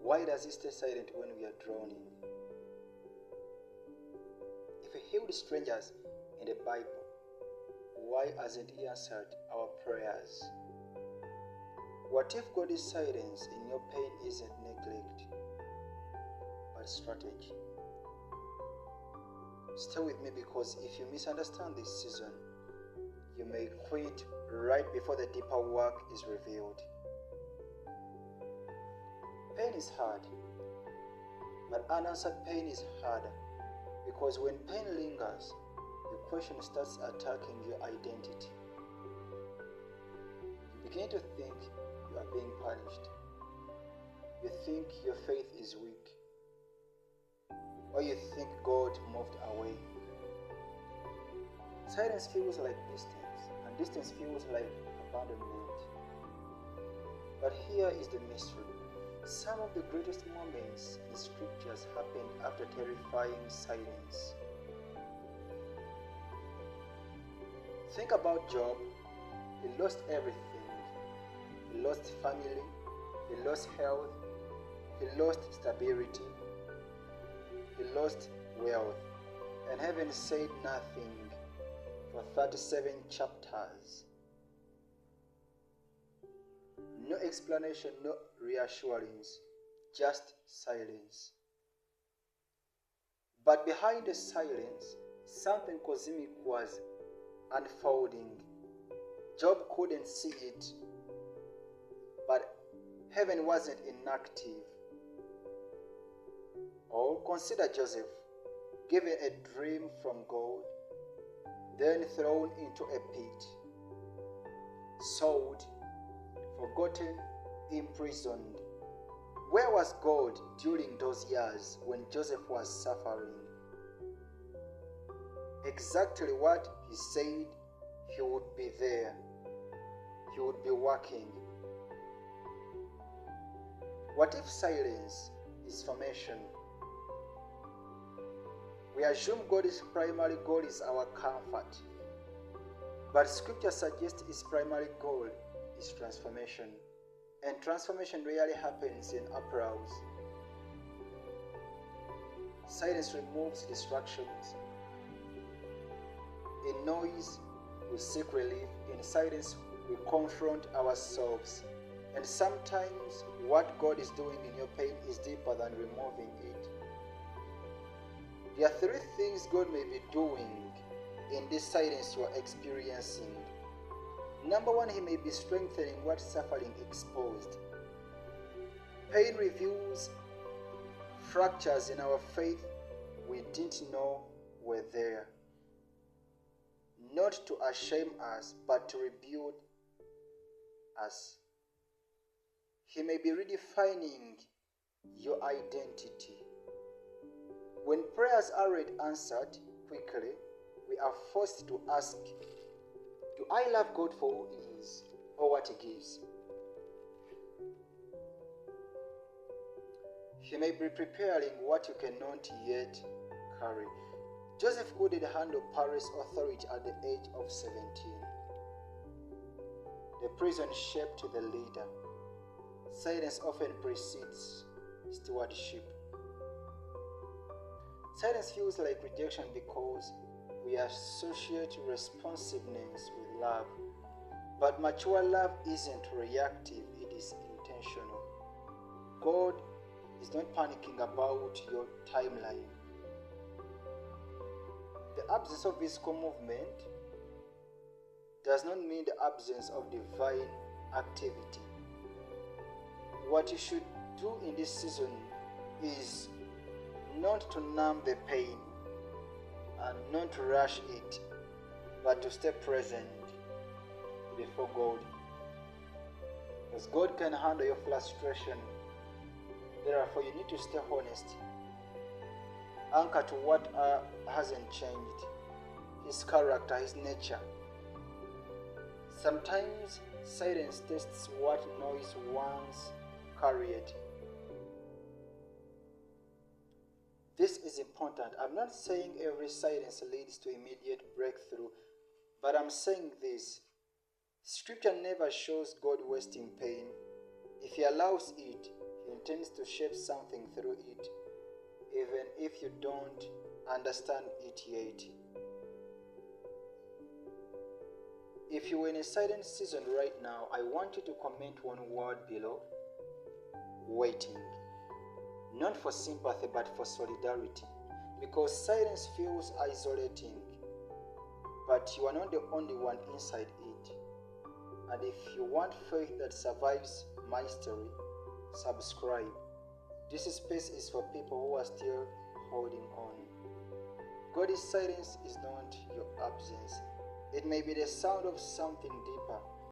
Why does he stay silent when we are drowning? If he healed strangers in the Bible, why hasn't he answered our prayers? What if God's silence in your pain isn't neglect, but strategy? Stay with me, because if you misunderstand this season, you may quit right before the deeper work is revealed. Pain is hard, but unanswered pain is harder, because when pain lingers, the question starts attacking your identity. You begin to think you are being punished. You think your faith is weak, or you think God moved away. Silence feels like distance, and distance feels like abandonment. But here is the mystery. Some of the greatest moments in scriptures happened after terrifying silence. Think about Job. He lost everything. He lost family, he lost health, he lost stability, he lost wealth, and heaven said nothing for 37 chapters. No explanation, no reassurance, just silence. But behind the silence, something cosmic was unfolding. Job couldn't see it, but heaven wasn't inactive. Or consider Joseph, given a dream from God, then thrown into a pit, sold, forgotten, imprisoned. Where was God during those years when Joseph was suffering? Exactly what he said, he would be there. He would be working. What if silence is formation? We assume God's primary goal is our comfort, but scripture suggests his primary goal is transformation, and transformation rarely happens in applause. Silence removes distractions. In noise, we seek relief. In silence, we confront ourselves. And sometimes what God is doing in your pain is deeper than removing it. There are three things God may be doing in this silence you are experiencing. Number one, he may be strengthening what suffering exposed. Pain reveals fractures in our faith we didn't know were there. Not to shame us, but to rebuild us. He may be redefining your identity. When prayers aren't answered quickly, we are forced to ask, do I love God for who He is or what He gives? He may be preparing what you cannot yet carry. Joseph couldn't handle Pharaoh's authority at the age of 17. The prison shaped the leader. Silence often precedes stewardship. Silence feels like rejection because we associate responsiveness with love. But mature love isn't reactive, it is intentional. God is not panicking about your timeline. The absence of physical movement does not mean the absence of divine activity. What you should do in this season is not to numb the pain and not to rush it, but to stay present before God. Because God can handle your frustration. Therefore, you need to stay honest. Anchor to what hasn't changed. His character, His nature. Sometimes silence tests what noise once carried. This is important. I'm not saying every silence leads to immediate breakthrough, but I'm saying this. Scripture never shows God wasting pain. If He allows it, He intends to shape something through it, even if you don't understand it yet. If you're in a silent season right now, I want you to comment one word below: waiting. Not for sympathy, but for solidarity. Because silence feels isolating, but you are not the only one inside it. And if you want faith that survives mystery, subscribe. This space is for people who are still holding on. God's silence is not your absence. It may be the sound of something deeper,